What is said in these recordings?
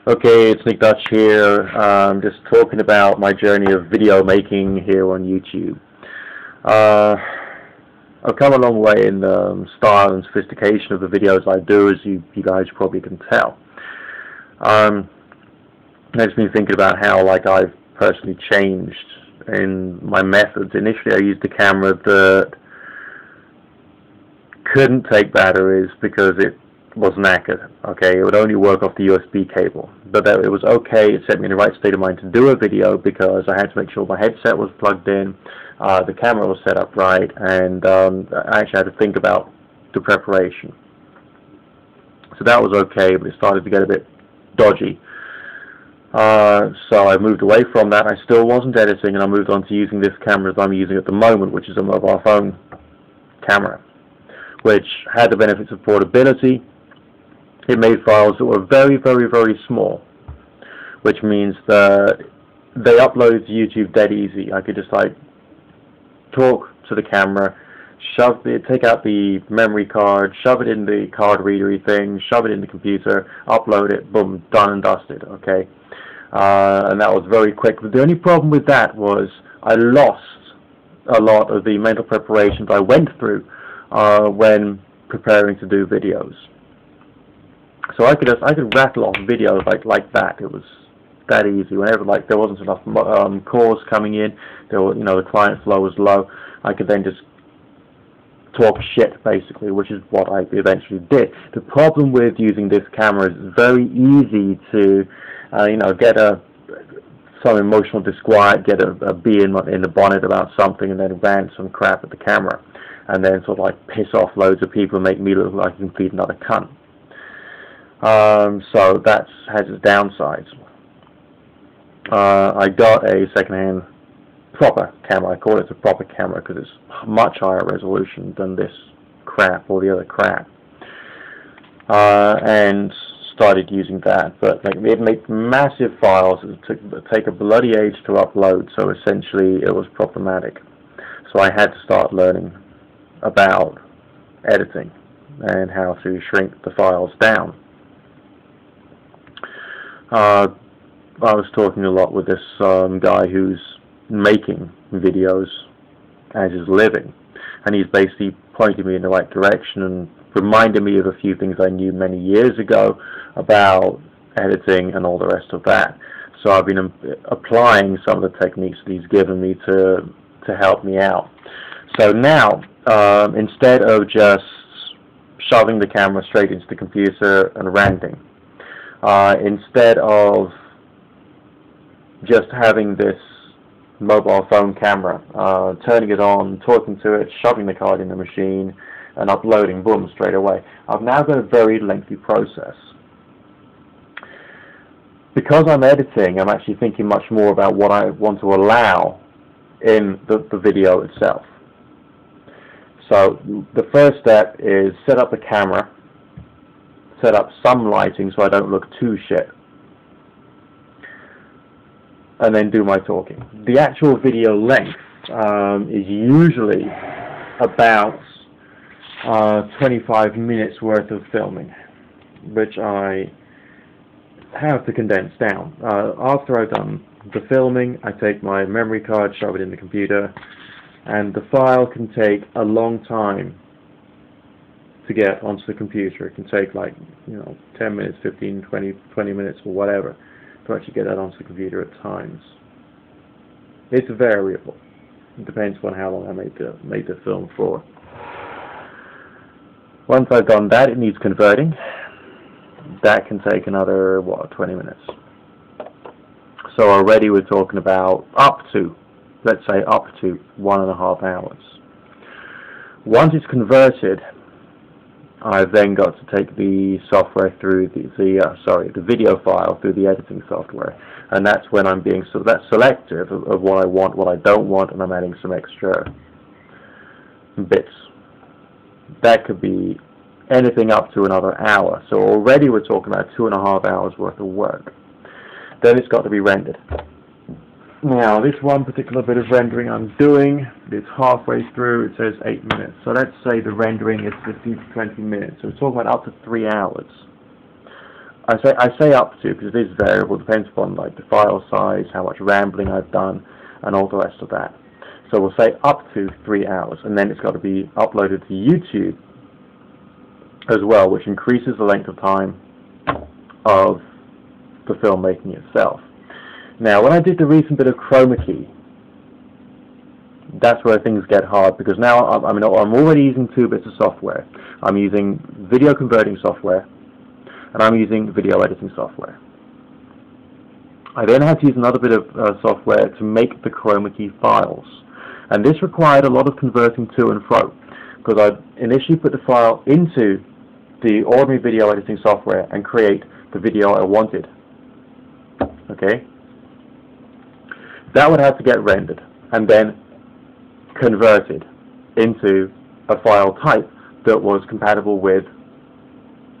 Okay, it's NickDutch here. Just talking about my journey of video making here on YouTube. I've come a long way in the style and sophistication of the videos I do, as you guys probably can tell. Makes me thinking about how I've personally changed in my methods. Initially, I used a camera that couldn't take batteries because it was knackered. Okay, it would only work off the USB cable, but that it was okay. It set me in the right state of mind to do a video because I had to make sure my headset was plugged in, the camera was set up right, and I actually had to think about the preparation. So that was okay, but it started to get a bit dodgy. So I moved away from that. I still wasn't editing, and I moved on to using this camera that I'm using at the moment, which is a mobile phone camera, which had the benefits of portability. It made files that were very, very, very small, which means that they uploaded to YouTube dead easy. I could just talk to the camera, take out the memory card, shove it in the card readery thing, shove it in the computer, upload it, boom, done and dusted. Okay, and that was very quick. But the only problem with that was I lost a lot of the mental preparations I went through when preparing to do videos. So I could rattle off videos like that. It was that easy. Whenever there wasn't enough calls coming in, the client flow was low, I could then just talk shit basically, which is what I eventually did. The problem with using this camera is it's very easy to get some emotional disquiet, get a bee in the bonnet about something, and then rant some crap at the camera, and then sort of piss off loads of people and make me look like a complete another cunt. So that has its downsides. I got a second-hand proper camera. I call it a proper camera because it's much higher resolution than this crap or the other crap, and started using that. But it made massive files. It took take a bloody age to upload, so essentially it was problematic. So I had to start learning about editing and how to shrink the files down. I was talking a lot with this guy who's making videos as his living, and he's basically pointing me in the right direction and reminded me of a few things I knew many years ago about editing and all the rest of that. So I've been applying some of the techniques that he's given me to help me out. So now, instead of just shoving the camera straight into the computer and ranting, instead of just having this mobile phone camera, turning it on, talking to it, shoving the card in the machine, and uploading, boom, straight away, I've now got a very lengthy process. Because I'm editing, I'm actually thinking much more about what I want to allow in the video itself. So the first step is set up the camera, set up some lighting so I don't look too shit, and then do my talking. The actual video length is usually about 25 minutes worth of filming, which I have to condense down. After I've done the filming, I take my memory card, shove it in the computer, and the file can take a long time to get onto the computer. It can take 10 minutes, 15, 20 minutes or whatever to actually get that onto the computer at times. It's variable. It depends on how long I made the film for. Once I've done that, it needs converting. That can take another 20 minutes. So already we're talking about let's say up to 1.5 hours. Once it's converted, I've then got to take the software through the video file through the editing software, and that's when I'm being selective of what I want, what I don't want, and I'm adding some extra bits. That could be anything up to another hour. So already we're talking about 2.5 hours worth of work. Then it's got to be rendered. Now, this one particular bit of rendering I'm doing, it's halfway through, it says 8 minutes. So let's say the rendering is 15 to 20 minutes. So we're talking about up to 3 hours. I say up to because it is variable, depends upon like the file size, how much rambling I've done, and all the rest of that. So we'll say up to 3 hours, and then it's got to be uploaded to YouTube as well, which increases the length of time of the filmmaking itself. Now, when I did the recent bit of chroma key, that's where things get hard, because now I'm already using 2 bits of software. I'm using video converting software, and I'm using video editing software. I then had to use another bit of software to make the chroma key files, and this required a lot of converting to and fro, because I initially put the file into the ordinary video editing software and create the video I wanted. Okay? That would have to get rendered and then converted into a file type that was compatible with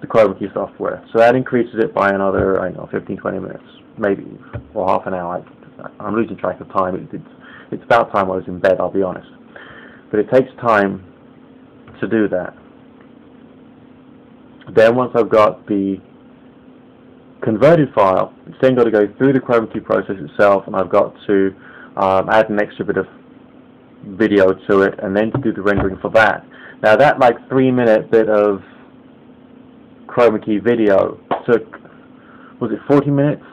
the chroma key software. So that increases it by another, I don't know, 15-20 minutes, maybe, or half an hour. I'm losing track of time. It's about time I was in bed, I'll be honest. But it takes time to do that. Then once I've got the converted file, it's then got to go through the chroma key process itself, and I've got to add an extra bit of video to it, and then to do the rendering for that. Now that like 3-minute bit of chroma key video took, was it 40 minutes?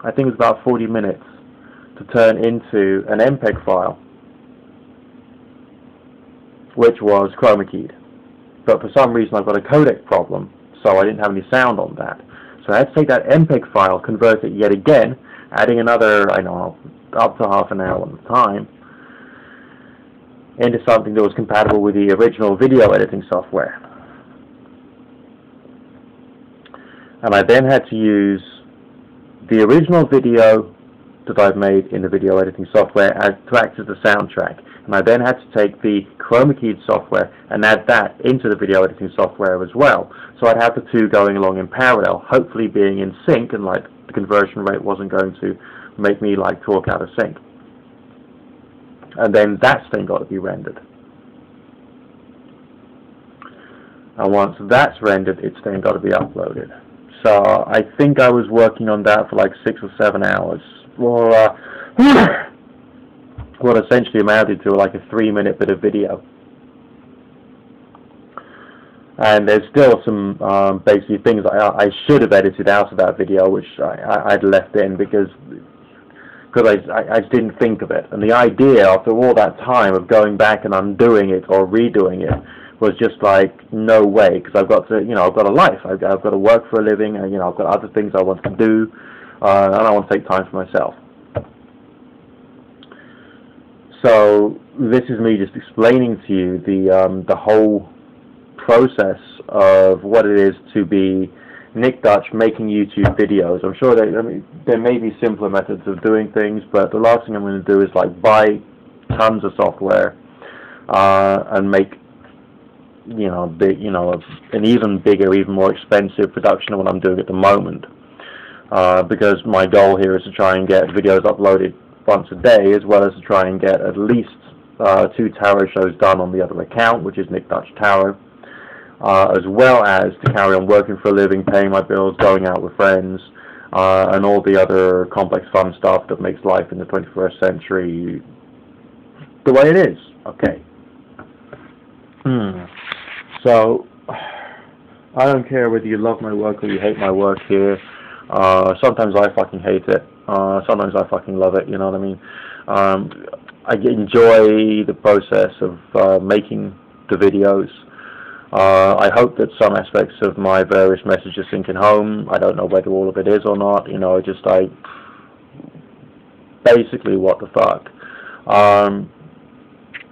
I think it was about 40 minutes to turn into an MPEG file, which was chroma keyed. But for some reason I've got a codec problem, so I didn't have any sound on that. So I had to take that MPEG file, convert it yet again, adding another, I don't know, up to half an hour at a time, into something that was compatible with the original video editing software. And I then had to use the original video that I've made in the video editing software to act as the soundtrack. And I then had to take the chroma keyed software and add that into the video editing software as well. So I'd have the 2 going along in parallel, hopefully being in sync, and like the conversion rate wasn't going to make me like talk out of sync. And then that's then got to be rendered. And once that's rendered, it's then got to be uploaded. So I think I was working on that for like 6 or 7 hours, or what essentially amounted to like a 3-minute bit of video. And there's still some basically things I should have edited out of that video, which I'd left in because I just didn't think of it. And the idea, after all that time of going back and undoing it or redoing it, was just like, no way, because I've got to, I've got a life. I've got to work for a living, and I've got other things I want to do, and I want to take time for myself. So this is me just explaining to you the whole process of what it is to be Nick Dutch making YouTube videos. I'm sure there may be simpler methods of doing things, but the last thing I'm going to do is like buy tons of software and make an even bigger, even more expensive production of what I'm doing at the moment. Because my goal here is to try and get videos uploaded once a day, as well as to try and get at least 2 tarot shows done on the other account, which is Nick Dutch Tarot, as well as to carry on working for a living, paying my bills, going out with friends, and all the other complex fun stuff that makes life in the 21st century the way it is. Okay. So, I don't care whether you love my work or you hate my work here. Sometimes I fucking hate it. Sometimes I fucking love it, you know what I mean? I enjoy the process of making the videos. I hope that some aspects of my various messages sinking home. I don't know whether all of it is or not, basically, what the fuck.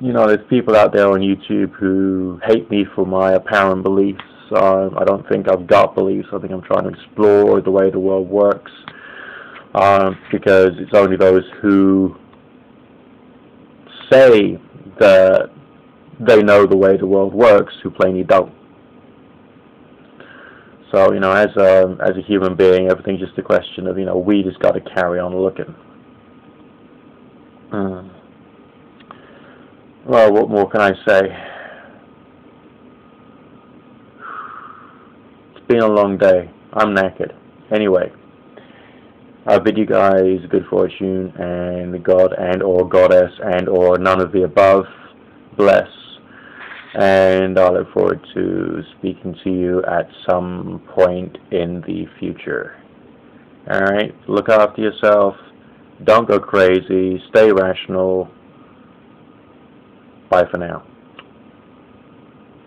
There's people out there on YouTube who hate me for my apparent beliefs. I don't think I've got beliefs. I think I'm trying to explore the way the world works, because it's only those who say that they know the way the world works who plainly don't. So, as a human being, everything's just a question of, we just got to carry on looking. Well, what more can I say? It's been a long day. I'm knackered. Anyway, I bid you guys good fortune, and God and or Goddess and or none of the above bless. And I look forward to speaking to you at some point in the future. Alright, look after yourself. Don't go crazy. Stay rational. Bye for now.